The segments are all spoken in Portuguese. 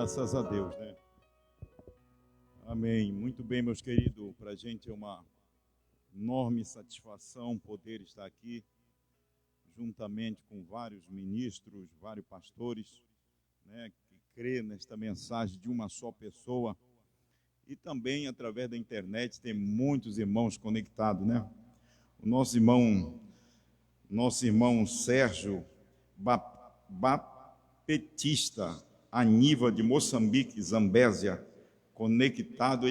Graças a Deus, né? Amém. Muito bem, meus queridos. Para a gente é uma enorme satisfação poder estar aqui, juntamente com vários ministros, vários pastores, né, que crê nesta mensagem de uma só pessoa. E também, através da internet, tem muitos irmãos conectados, né? O nosso irmão Sérgio Bapetista, Aniva de Moçambique, Zambésia, conectado,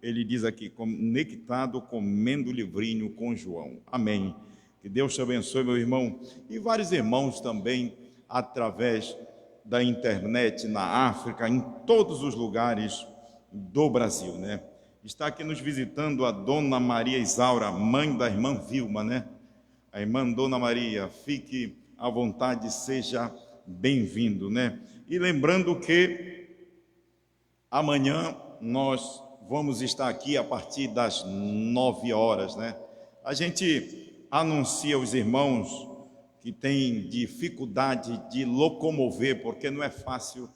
ele diz aqui, conectado comendo livrinho com João. Amém. Que Deus te abençoe, meu irmão. E vários irmãos também, através da internet, na África, em todos os lugares do Brasil, né? Está aqui nos visitando a Dona Maria Isaura, mãe da irmã Vilma, né? A irmã Dona Maria, fique à vontade, seja bem-vindo, né? E lembrando que amanhã nós vamos estar aqui a partir das 9 horas, né? A gente anuncia aos irmãos que têm dificuldade de locomover, porque não é fácil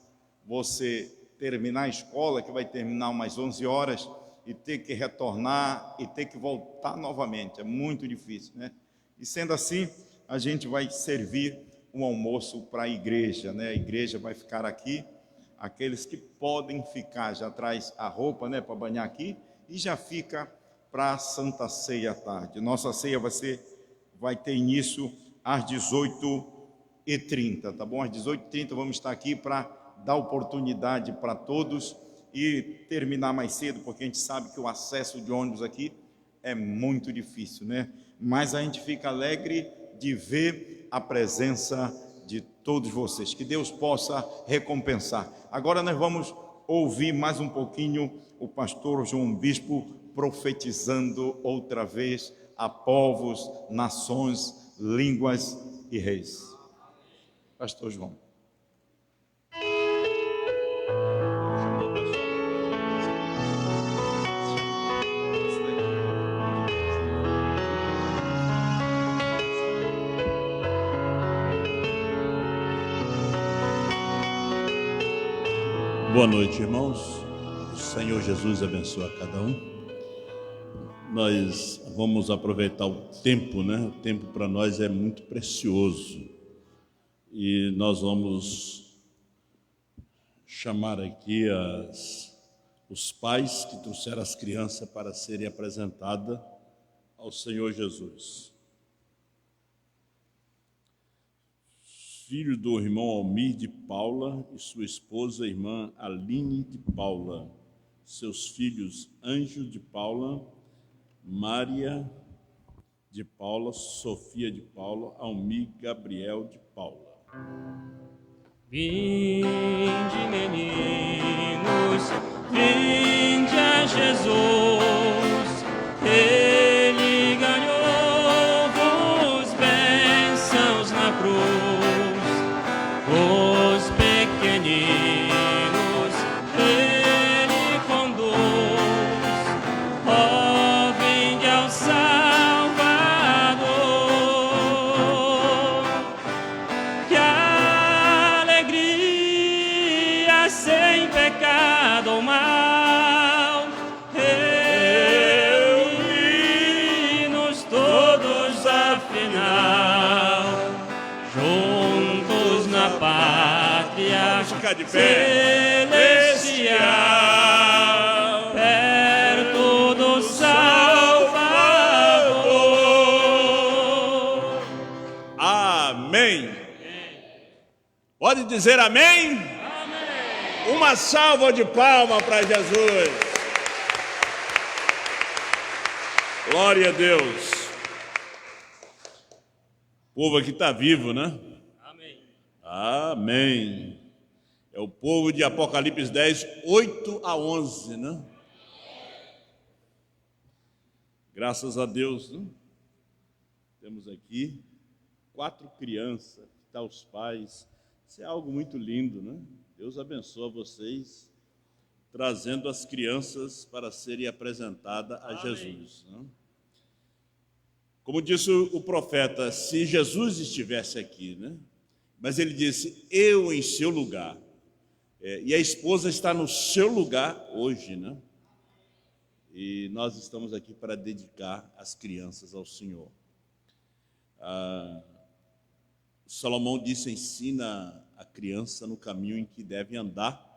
você terminar a escola, que vai terminar umas 11 horas, e ter que retornar e ter que voltar novamente. É muito difícil, né? E sendo assim, a gente vai servir um almoço para a igreja, né? A igreja vai ficar aqui. Aqueles que podem ficar, já traz a roupa, né, para banhar aqui, e já fica para a Santa Ceia à tarde. Nossa ceia vai ter início às 18h30, tá bom? Às 18h30 vamos estar aqui para dar oportunidade para todos e terminar mais cedo, porque a gente sabe que o acesso de ônibus aqui é muito difícil, né? Mas a gente fica alegre de ver a presença de todos vocês, que Deus possa recompensar. Agora nós vamos ouvir mais um pouquinho o pastor João Bispo profetizando outra vez a povos, nações, línguas e reis. Pastor João. Boa noite, irmãos. O Senhor Jesus abençoe a cada um. Nós vamos aproveitar o tempo, né? O tempo para nós é muito precioso. E nós vamos chamar aqui os pais que trouxeram as crianças para serem apresentadas ao Senhor Jesus. Filho do irmão Almir de Paula e sua esposa, irmã Aline de Paula. Seus filhos Anjo de Paula, Maria de Paula, Sofia de Paula, Almir Gabriel de Paula. Vinde, meninos, vinde a Jesus. Ele ganhou-vos bênçãos na cruz. Os pequeninos Ele conduz, ó, vinde ao Salvador. Que alegria sem pecado ou mal, reunimos todos afinal, juntos na pátria Ficar de pé. celestial, perto do Salvador. Amém. Pode dizer amém? Amém. Uma salva de palmas para Jesus. Glória a Deus. O povo aqui está vivo, né? Amém. Amém. É o povo de Apocalipse 10, 8 a 11, né? Graças a Deus, né? Temos aqui 4 crianças, tá os pais. Isso é algo muito lindo, né? Deus abençoe vocês, trazendo as crianças para serem apresentadas a Jesus, né? Como disse o profeta, se Jesus estivesse aqui, né? Mas ele disse, eu em seu lugar. E a esposa está no seu lugar hoje, né? E nós estamos aqui para dedicar as crianças ao Senhor. Salomão disse: ensina a criança no caminho em que deve andar,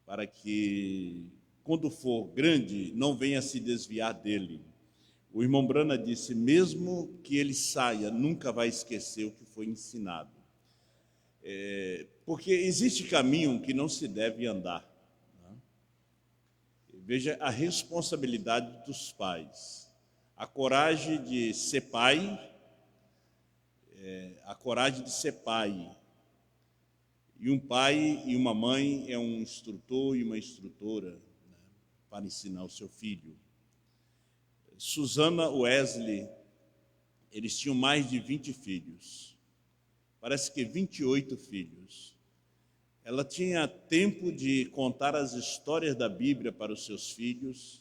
para que, quando for grande, não venha se desviar dele. O irmão Brana disse: mesmo que ele saia, nunca vai esquecer o que foi ensinado. Porque existe caminho que não se deve andar, né? Veja a responsabilidade dos pais, a coragem de ser pai, a coragem de ser pai. E um pai e uma mãe é um instrutor e uma instrutora, né, para ensinar o seu filho. Susana Wesley, eles tinham mais de 20 filhos, parece que 28 filhos. Ela tinha tempo de contar as histórias da Bíblia para os seus filhos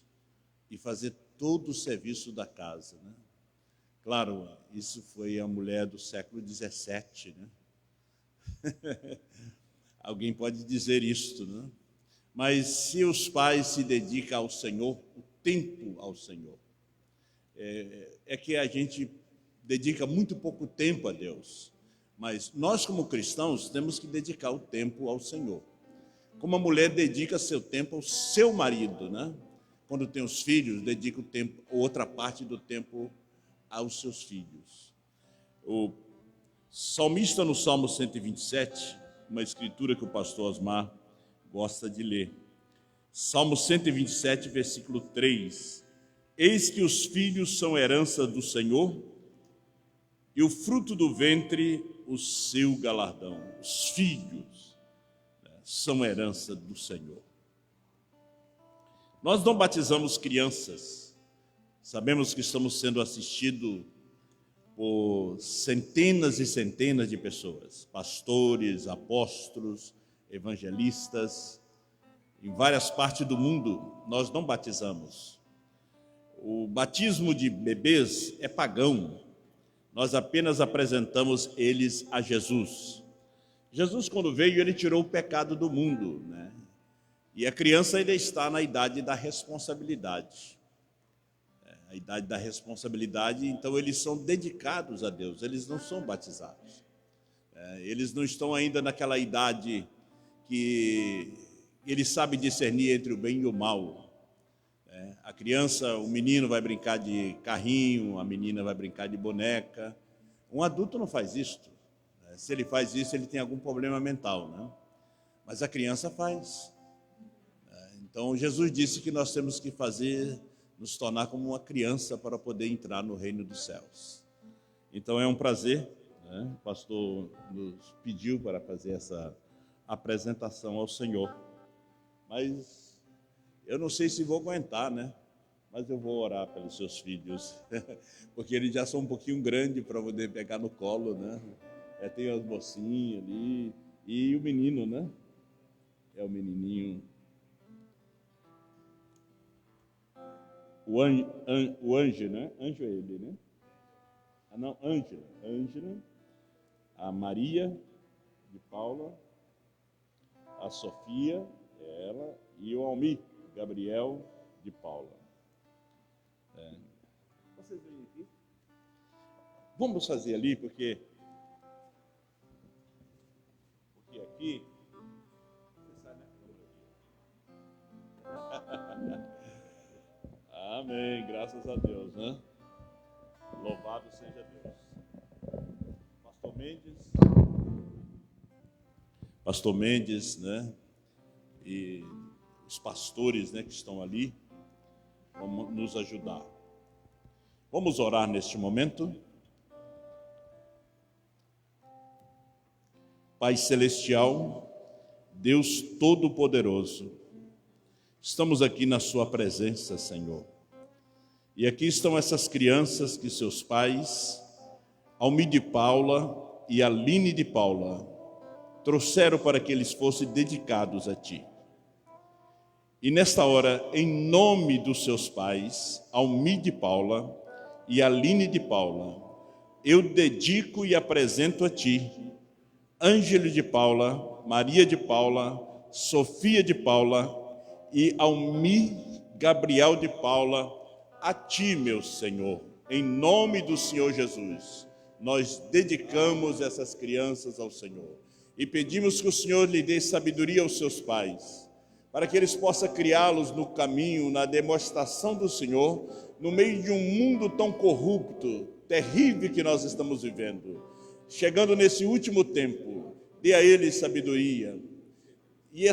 e fazer todo o serviço da casa, né? Claro, isso foi a mulher do século XVII, né? Alguém pode dizer isto, né? Mas se os pais se dedicam ao Senhor, o tempo ao Senhor, é que a gente dedica muito pouco tempo a Deus. Mas nós, como cristãos, temos que dedicar o tempo ao Senhor. Como a mulher dedica seu tempo ao seu marido, né? Quando tem os filhos, dedica o tempo, outra parte do tempo aos seus filhos. O salmista, no Salmo 127, uma escritura que o pastor Osmar gosta de ler. Salmo 127, versículo 3. Eis que os filhos são herança do Senhor, e o fruto do ventre, o seu galardão. Os filhos, né, são herança do Senhor. Nós não batizamos crianças. Sabemos que estamos sendo assistidos por centenas e centenas de pessoas, pastores, apóstolos, evangelistas, em várias partes do mundo. Nós não batizamos. O batismo de bebês é pagão. Nós apenas apresentamos eles a Jesus. Jesus, quando veio, ele tirou o pecado do mundo, né? E a criança ainda está na idade da responsabilidade. A idade da responsabilidade, então eles são dedicados a Deus, eles não são batizados. Eles não estão ainda naquela idade que eles sabem discernir entre o bem e o mal. A criança, o menino vai brincar de carrinho, a menina vai brincar de boneca. Um adulto não faz isto. Se ele faz isso, ele tem algum problema mental, né? Mas a criança faz. Então, Jesus disse que nós temos que nos tornar como uma criança para poder entrar no reino dos céus. Então, é um prazer, né? O pastor nos pediu para fazer essa apresentação ao Senhor. Mas eu não sei se vou aguentar, né? Mas eu vou orar pelos seus filhos, porque eles já são um pouquinho grandes para poder pegar no colo, né? Tem as mocinhas ali, e o menino, né? É o menininho. O Anjo, né? Anjo é ele, né? Ah, não, Ângela, a Maria de Paula, a Sofia, ela, e o Almir, Gabriel de Paula. Vocês vêm aqui? Vamos fazer ali, porque aqui você sai na câmera. Amém, graças a Deus, né? Louvado seja Deus. Pastor Mendes, né? E os pastores, né, que estão ali, vão nos ajudar. Vamos orar neste momento. Pai Celestial, Deus Todo-Poderoso, estamos aqui na sua presença, Senhor. E aqui estão essas crianças que seus pais, Almir de Paula e Aline de Paula, trouxeram para que eles fossem dedicados a Ti. E nesta hora, em nome dos seus pais, Almir de Paula e Aline de Paula, eu dedico e apresento a Ti, Ângelo de Paula Maria de Paula, Sofia de Paula e Almir Gabriel de Paula, a Ti, meu Senhor, em nome do Senhor Jesus, nós dedicamos essas crianças ao Senhor e pedimos que o Senhor lhe dê sabedoria aos seus pais, para que eles possam criá-los no caminho, na demonstração do Senhor, no meio de um mundo tão corrupto, terrível que nós estamos vivendo. Chegando nesse último tempo, dê a eles sabedoria e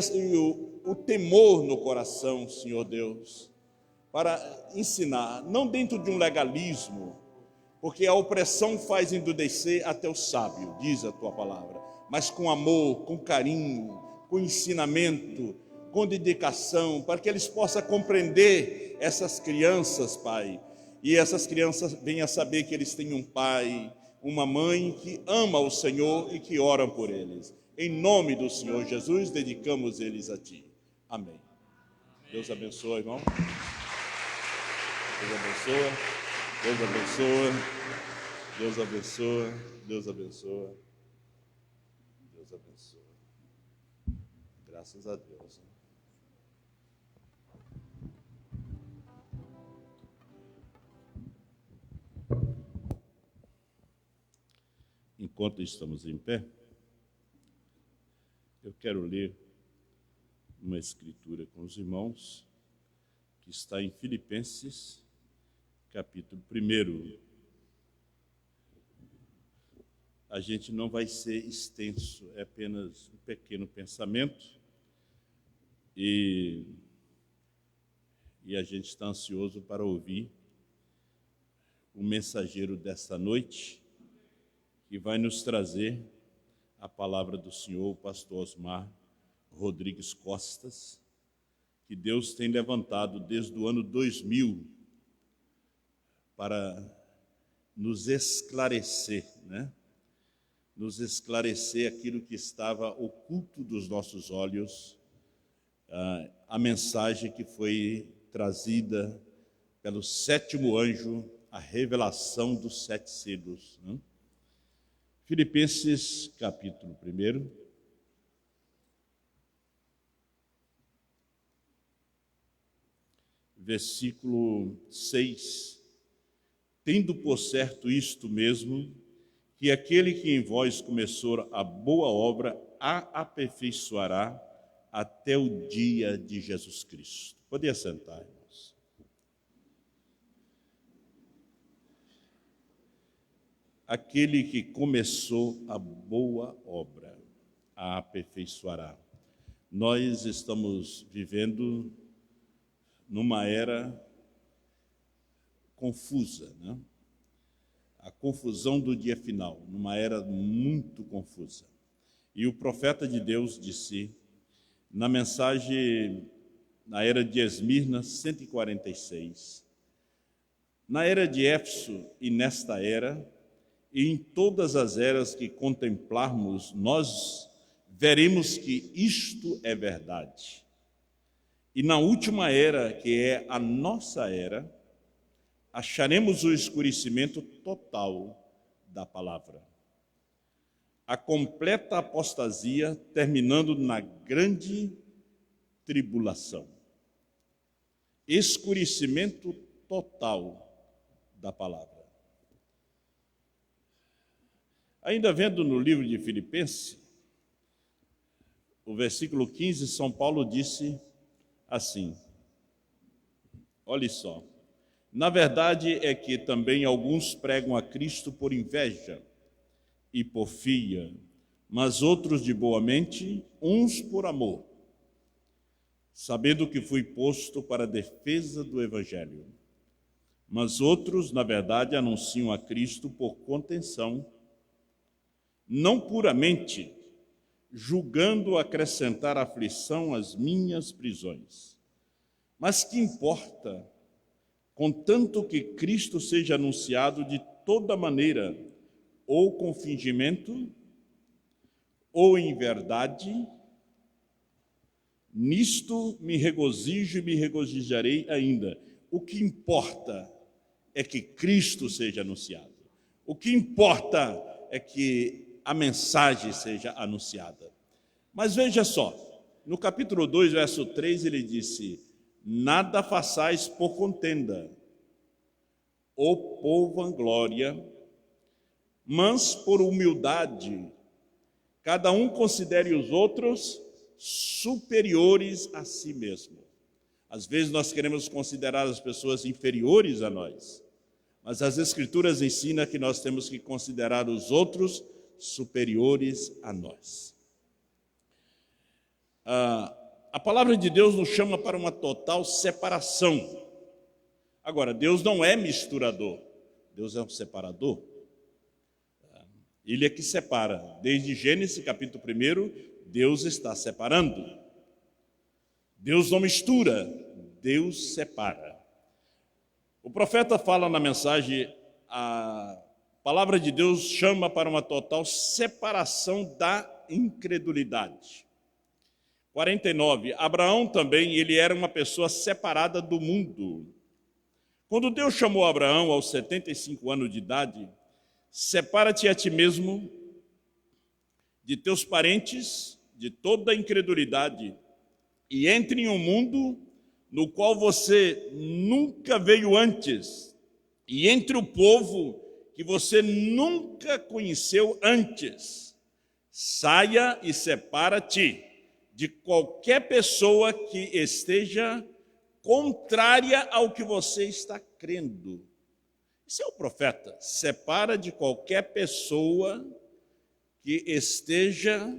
o temor no coração, Senhor Deus, para ensinar, não dentro de um legalismo, porque a opressão faz endurecer até o sábio, diz a Tua palavra, mas com amor, com carinho, com ensinamento, com dedicação, para que eles possam compreender essas crianças, Pai, e essas crianças venham a saber que eles têm um pai, uma mãe que ama o Senhor e que oram por eles. Em nome do Senhor Jesus, dedicamos eles a Ti. Amém. Deus abençoe, irmão. Deus abençoa. Deus abençoa. Deus abençoa. Deus abençoa. Deus abençoa. Graças a Deus. Enquanto estamos em pé, eu quero ler uma escritura com os irmãos, que está em Filipenses, capítulo 1. A gente não vai ser extenso, é apenas um pequeno pensamento, e a gente está ansioso para ouvir o mensageiro desta noite, que vai nos trazer a palavra do Senhor, o pastor Osmar Rodrigues Costas, que Deus tem levantado desde o ano 2000 para nos esclarecer, Nos esclarecer aquilo que estava oculto dos nossos olhos, a mensagem que foi trazida pelo 7º anjo, a revelação dos 7 selos, Filipenses, capítulo 1, versículo 6. Tendo por certo isto mesmo, que aquele que em vós começou a boa obra, a aperfeiçoará até o dia de Jesus Cristo. Pode assentar, irmãos. Aquele que começou a boa obra, a aperfeiçoará. Nós estamos vivendo numa era confusa, A confusão do dia final, numa era muito confusa. E o profeta de Deus disse, na mensagem, na era de Esmirna, 146, na era de Éfeso e nesta era, e em todas as eras que contemplarmos, nós veremos que isto é verdade. E na última era, que é a nossa era, acharemos o escurecimento total da palavra. A completa apostasia terminando na grande tribulação. Escurecimento total da palavra. Ainda vendo no livro de Filipenses, o versículo 15, São Paulo disse assim, olhe só, na verdade é que também alguns pregam a Cristo por inveja e porfia, mas outros de boa mente, uns por amor, sabendo que fui posto para a defesa do Evangelho. Mas outros, na verdade, anunciam a Cristo por contenção, não puramente, julgando acrescentar aflição às minhas prisões. Mas que importa, contanto que Cristo seja anunciado de toda maneira, ou com fingimento, ou em verdade, nisto me regozijo e me regozijarei ainda. O que importa é que Cristo seja anunciado. O que importa é que a mensagem seja anunciada. Mas veja só, no capítulo 2, verso 3, ele disse: nada façais por contenda ou por vanglória, mas por humildade, cada um considere os outros superiores a si mesmo. Às vezes nós queremos considerar as pessoas inferiores a nós, mas as Escrituras ensinam que nós temos que considerar os outros superiores a nós. A palavra de Deus nos chama para uma total separação. Agora, Deus não é misturador, Deus é um separador. Ele é que separa. Desde Gênesis, capítulo 1, Deus está separando. Deus não mistura, Deus separa. O profeta fala na mensagem, a palavra de Deus chama para uma total separação da incredulidade. 49, Abraão também, ele era uma pessoa separada do mundo. Quando Deus chamou Abraão aos 75 anos de idade, separa-te a ti mesmo, de teus parentes, de toda a incredulidade, e entre em um mundo no qual você nunca veio antes, e entre o povo que você nunca conheceu antes. Saia e separa-te de qualquer pessoa que esteja contrária ao que você está crendo. Esse é o profeta. Separa de qualquer pessoa que esteja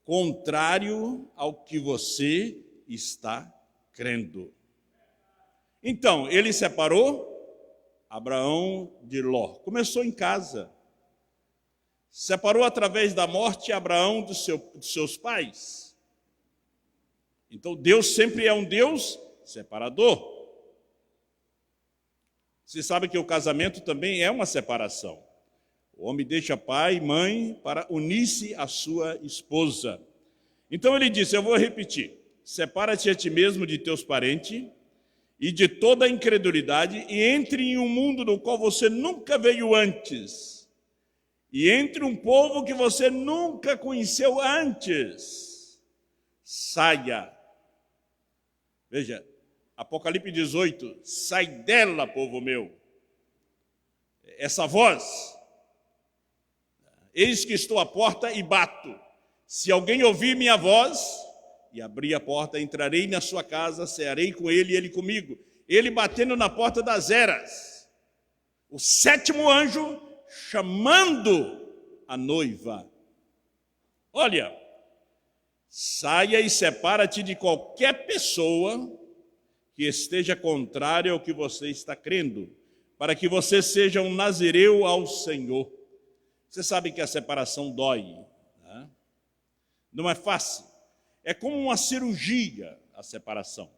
contrário ao que você está crendo. Então, ele separou Abraão de Ló. Começou em casa. Separou através da morte Abraão dos seus pais. Então, Deus sempre é um Deus separador. Você sabe que o casamento também é uma separação. O homem deixa pai e mãe para unir-se à sua esposa. Então ele disse, eu vou repetir, separa-te a ti mesmo de teus parentes e de toda a incredulidade e entre em um mundo no qual você nunca veio antes e entre um povo que você nunca conheceu antes. Saia. Veja, Apocalipse 18, sai dela, povo meu. Essa voz, eis que estou à porta e bato. Se alguém ouvir minha voz e abrir a porta, entrarei na sua casa, cearei com ele e ele comigo. Ele batendo na porta das eras. O sétimo anjo chamando a noiva. Olha, saia e separa-te de qualquer pessoa que esteja contrária ao que você está crendo, para que você seja um nazireu ao Senhor. Você sabe que a separação dói, né? Não é fácil. É como uma cirurgia, a separação.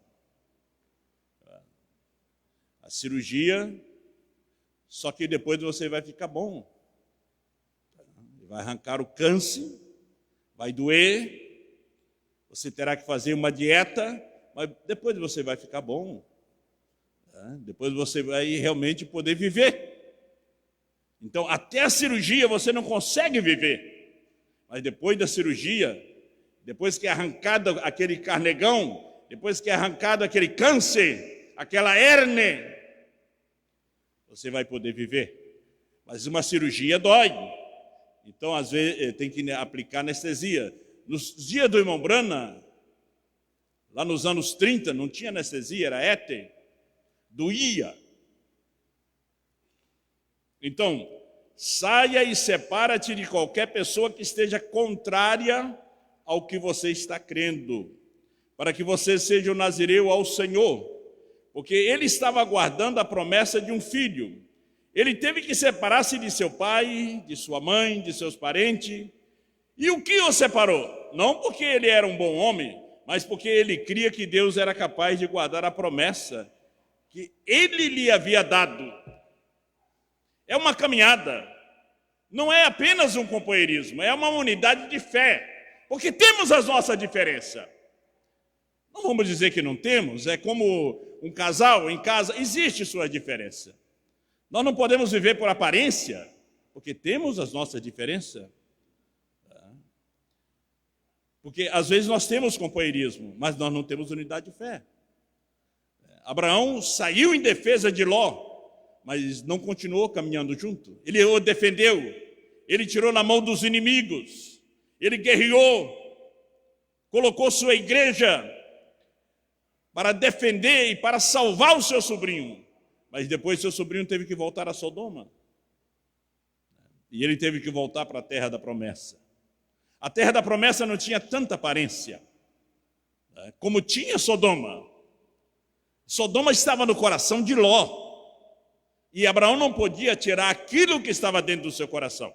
A cirurgia, só que depois você vai ficar bom. Vai arrancar o câncer, vai doer, você terá que fazer uma dieta, mas depois você vai ficar bom. Depois você vai realmente poder viver. Então, até a cirurgia você não consegue viver. Mas depois da cirurgia, depois que é arrancado aquele carnegão, depois que é arrancado aquele câncer, aquela hérnia, você vai poder viver. Mas uma cirurgia dói. Então, às vezes, tem que aplicar anestesia. Nos dias do irmão Brana, lá nos anos 30, não tinha anestesia, era éter, doía. Então, saia e separa-te de qualquer pessoa que esteja contrária ao que você está crendo, para que você seja o nazireu ao Senhor, porque ele estava aguardando a promessa de um filho. Ele teve que separar-se de seu pai, de sua mãe, de seus parentes. E o que o separou? Não porque ele era um bom homem, mas porque ele cria que Deus era capaz de guardar a promessa que ele lhe havia dado. É uma caminhada, não é apenas um companheirismo, é uma unidade de fé, porque temos as nossas diferenças. Não vamos dizer que não temos, é como um casal em casa, existe sua diferença. Nós não podemos viver por aparência, porque temos as nossas diferenças. Porque às vezes nós temos companheirismo, mas nós não temos unidade de fé. Abraão saiu em defesa de Ló, mas não continuou caminhando junto. Ele o defendeu, ele tirou na mão dos inimigos, ele guerreou, colocou sua igreja para defender e para salvar o seu sobrinho. Mas depois seu sobrinho teve que voltar a Sodoma. E ele teve que voltar para a terra da promessa. A terra da promessa não tinha tanta aparência como tinha Sodoma. Sodoma estava no coração de Ló. E Abraão não podia tirar aquilo que estava dentro do seu coração.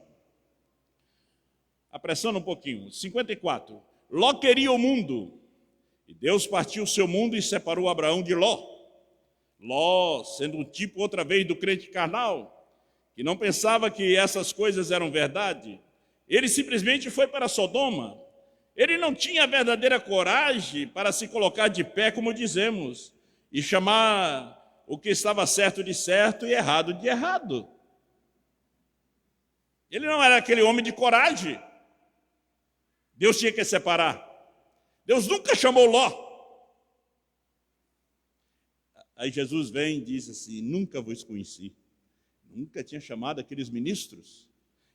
Apressando um pouquinho. 54. Ló queria o mundo. E Deus partiu o seu mundo e separou Abraão de Ló. Ló, sendo um tipo outra vez do crente carnal, que não pensava que essas coisas eram verdade, ele simplesmente foi para Sodoma. Ele não tinha a verdadeira coragem para se colocar de pé, como dizemos, e chamar o que estava certo de certo e errado de errado. Ele não era aquele homem de coragem. Deus tinha que separar. Deus nunca chamou Ló. Aí Jesus vem e diz assim: nunca vos conheci. Nunca tinha chamado aqueles ministros.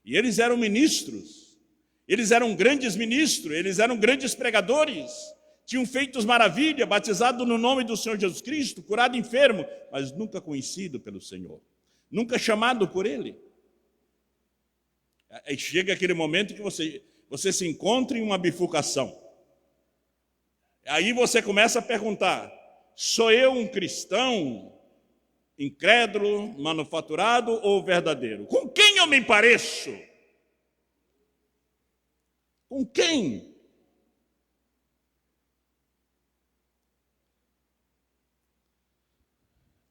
E eles eram ministros. Eles eram grandes ministros. Eles eram grandes pregadores. Tinham feito maravilha, batizado no nome do Senhor Jesus Cristo, curado enfermo, mas nunca conhecido pelo Senhor. Nunca chamado por Ele. Aí chega aquele momento que você se encontra em uma bifurcação. Aí você começa a perguntar: sou eu um cristão incrédulo, manufaturado ou verdadeiro? Com quem eu me pareço? Com quem?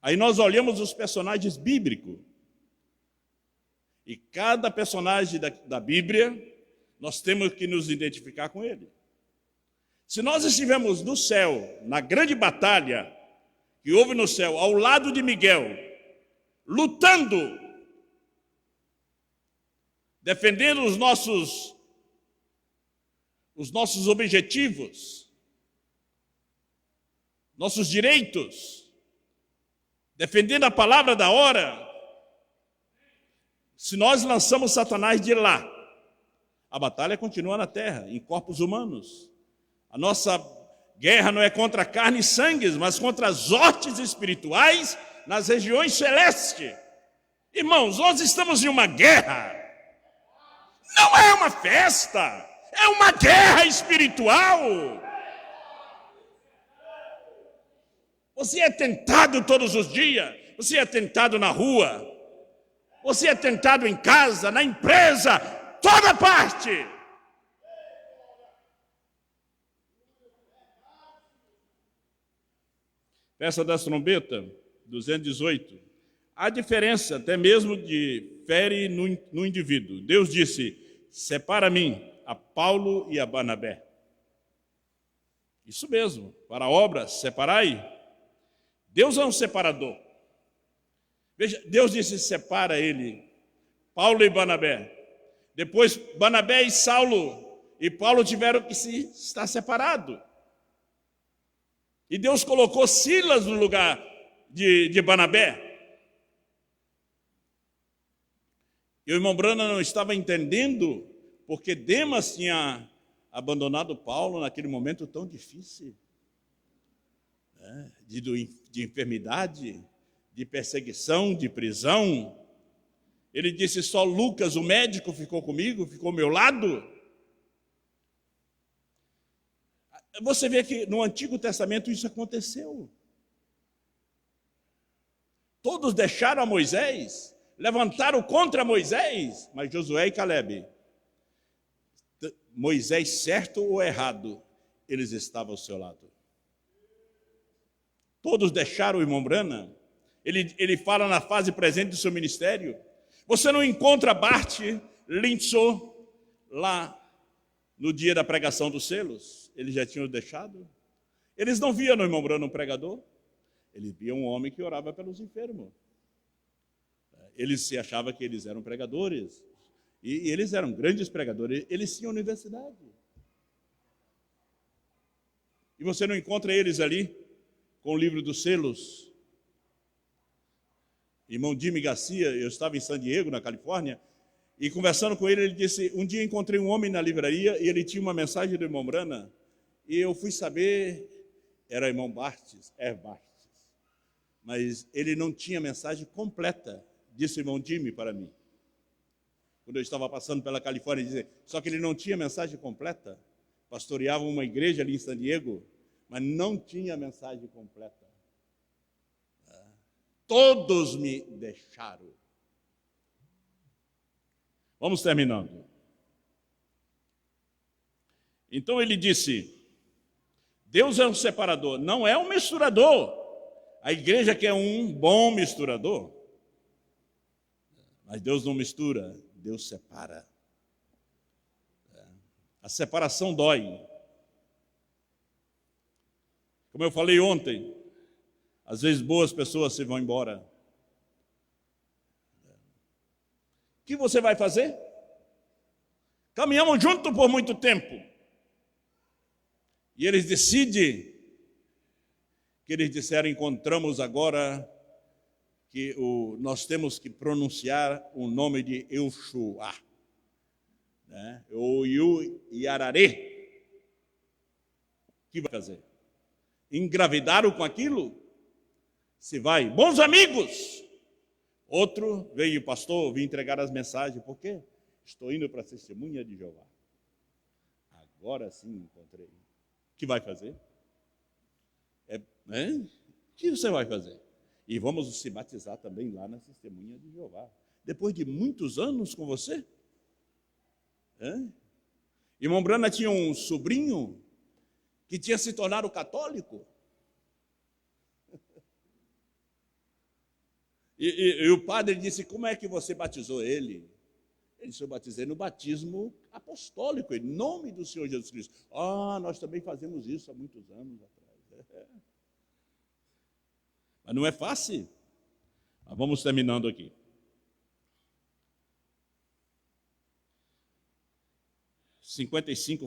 Aí nós olhamos os personagens bíblicos. E cada personagem da Bíblia, nós temos que nos identificar com ele. Se nós estivermos no céu, na grande batalha que houve no céu, ao lado de Miguel, lutando, defendendo os nossos objetivos, nossos direitos, defendendo a palavra da hora, se nós lançamos Satanás de lá, a batalha continua na terra, em corpos humanos. A nossa guerra não é contra carne e sangue, mas contra as hostes espirituais nas regiões celestes. Irmãos, nós estamos em uma guerra. Não é uma festa, é uma guerra espiritual. Você é tentado todos os dias, você é tentado na rua, você é tentado em casa, na empresa, toda parte. Peça das trombetas, 218. Há diferença até mesmo de fere no indivíduo. Deus disse: separa a mim, a Paulo e a Barnabé. Isso mesmo, para a obra, separai. Deus é um separador. Veja, Deus disse: separa ele, Paulo e Barnabé. Depois, Barnabé e Saulo e Paulo tiveram que estar separados. E Deus colocou Silas no lugar de Barnabé. E o irmão Branham não estava entendendo porque Demas tinha abandonado Paulo naquele momento tão difícil, de enfermidade, de perseguição, de prisão. Ele disse: só Lucas, o médico, ficou comigo, ficou ao meu lado. Você vê que no Antigo Testamento isso aconteceu. Todos deixaram a Moisés, levantaram contra Moisés, mas Josué e Calebe, Moisés certo ou errado, eles estavam ao seu lado. Todos deixaram o irmão Branham. Ele fala na fase presente do seu ministério. Você não encontra Bart Lindsor lá no dia da pregação dos selos. Eles já tinham deixado. Eles não viam no irmão Branham um pregador. Eles viam um homem que orava pelos enfermos. Eles se achavam que eles eram pregadores. E eles eram grandes pregadores. Eles tinham universidade. E você não encontra eles ali com o livro dos selos. Irmão Jimmy Garcia, eu estava em San Diego, na Califórnia, e conversando com ele, ele disse, um dia encontrei um homem na livraria e ele tinha uma mensagem do irmão Brana, e eu fui saber, era o irmão Bartes, mas ele não tinha mensagem completa, disse o irmão Jimmy para mim. Quando eu estava passando pela Califórnia, dizia, só que ele não tinha mensagem completa. Pastoreava uma igreja ali em San Diego, mas não tinha mensagem completa. Todos me deixaram. Vamos terminando. Então ele disse, Deus é um separador, não é um misturador. A igreja quer um bom misturador. Mas Deus não mistura, Deus separa. A separação dói. Como eu falei ontem, às vezes boas pessoas se vão embora. O que você vai fazer? Caminhamos juntos por muito tempo. E eles decidem, que eles disseram, encontramos agora que nós temos que pronunciar o nome de Yeshua, né? Ou Yararê. O que vai fazer? Engravidaram com aquilo? Se vai, bons amigos. Outro veio, pastor, vim entregar as mensagens. Por quê? Estou indo para a testemunha de Jeová. Agora sim encontrei. O que vai fazer? O que você vai fazer? E vamos se batizar também lá na testemunha de Jeová. Depois de muitos anos com você? Irmão Brana tinha um sobrinho que tinha se tornado católico. E o padre disse, como é que você batizou ele? Ele disse, eu batizei no batismo apostólico, em nome do Senhor Jesus Cristo. Nós também fazemos isso há muitos anos atrás. Mas não é fácil. Mas vamos terminando aqui.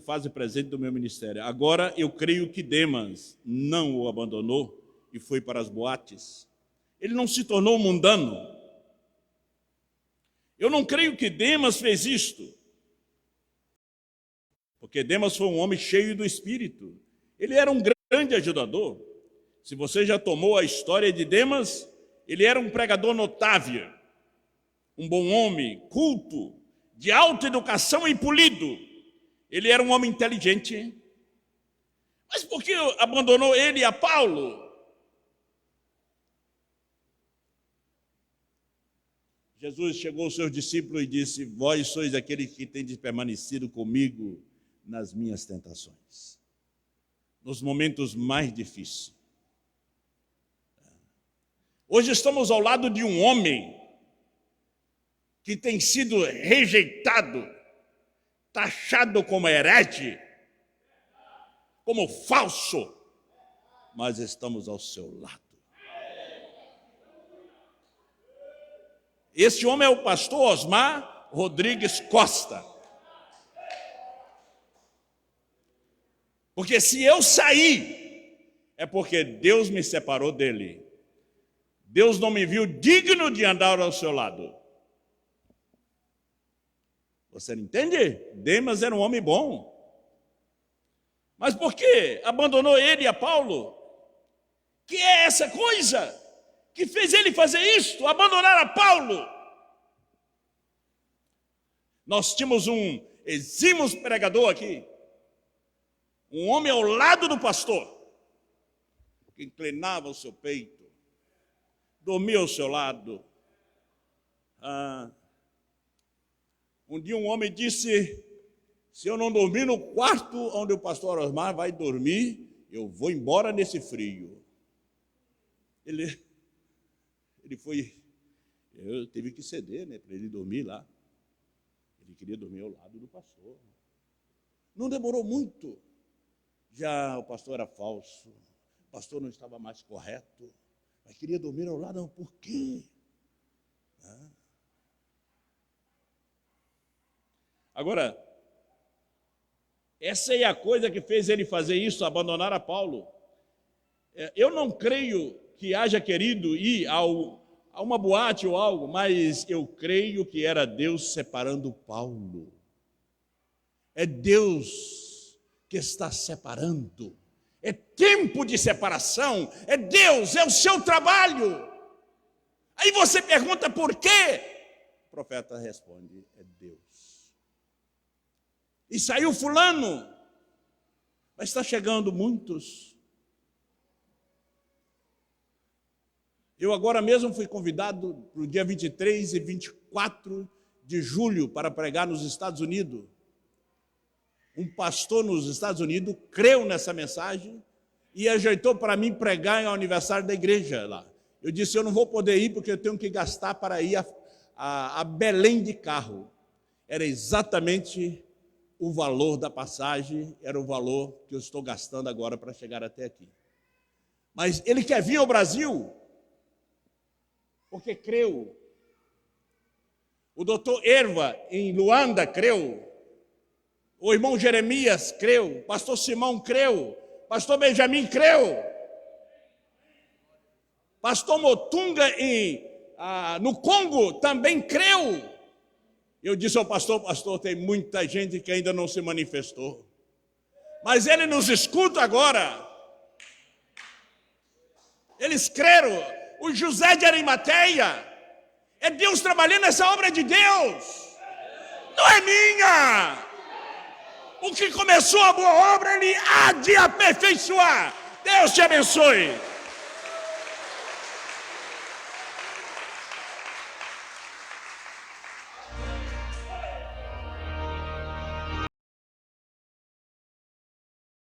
Fase presente do meu ministério. Agora eu creio que Demas não o abandonou e foi para as boates. Ele não se tornou mundano. Eu não creio que Demas fez isto, porque Demas foi um homem cheio do Espírito. Ele era um grande ajudador. Se você já tomou a história de Demas, ele era um pregador notável, um bom homem, culto, de alta educação e polido. Ele era um homem inteligente. Mas por que abandonou ele a Paulo? Jesus chegou aos seus discípulos e disse, vós sois aqueles que tendes permanecido comigo nas minhas tentações, nos momentos mais difíceis. Hoje estamos ao lado de um homem que tem sido rejeitado, taxado como herege, como falso, mas estamos ao seu lado. Esse homem é o pastor Osmar Rodrigues Costa. Porque se eu sair, é porque Deus me separou dele. Deus não me viu digno de andar ao seu lado. Você não entende? Demas era um homem bom. Mas por que abandonou ele a Paulo? Que é essa coisa que fez ele fazer isto, abandonar a Paulo? Nós tínhamos um exímio pregador aqui, um homem ao lado do pastor, que inclinava o seu peito, dormia ao seu lado. Um dia um homem disse, se eu não dormir no quarto onde o pastor Osmar vai dormir, eu vou embora nesse frio. Ele foi, eu tive que ceder, né, para ele dormir lá. Ele queria dormir ao lado do pastor. Não demorou muito. Já o pastor era falso, o pastor não estava mais correto, mas queria dormir ao lado. Não, por quê? Agora, Essa é a coisa que fez ele fazer isso, abandonar a Paulo. Eu não creio que haja querido ir a uma boate ou algo, mas eu creio que era Deus separando Paulo. É Deus que está separando. É tempo de separação. É Deus, é o seu trabalho. Aí você pergunta por quê? O profeta responde, é Deus. E saiu fulano, mas está chegando muitos. Eu agora mesmo fui convidado para o dia 23 e 24 de julho para pregar nos Estados Unidos. Um pastor nos Estados Unidos creu nessa mensagem e ajeitou para mim pregar no aniversário da igreja lá. Eu disse, eu não vou poder ir porque eu tenho que gastar para ir a Belém de carro. Era exatamente o valor da passagem, era o valor que eu estou gastando agora para chegar até aqui. Mas ele quer vir ao Brasil porque creu. O doutor Erva, em Luanda, creu. O irmão Jeremias creu. Pastor Simão creu. Pastor Benjamin creu. Pastor Motunga, no Congo, também creu. Eu disse ao pastor, tem muita gente que ainda não se manifestou. Mas ele nos escuta agora. Eles creram. O José de Arimateia. É Deus trabalhando essa obra de Deus. Não é minha. O que começou a boa obra, ele há de aperfeiçoar. Deus te abençoe.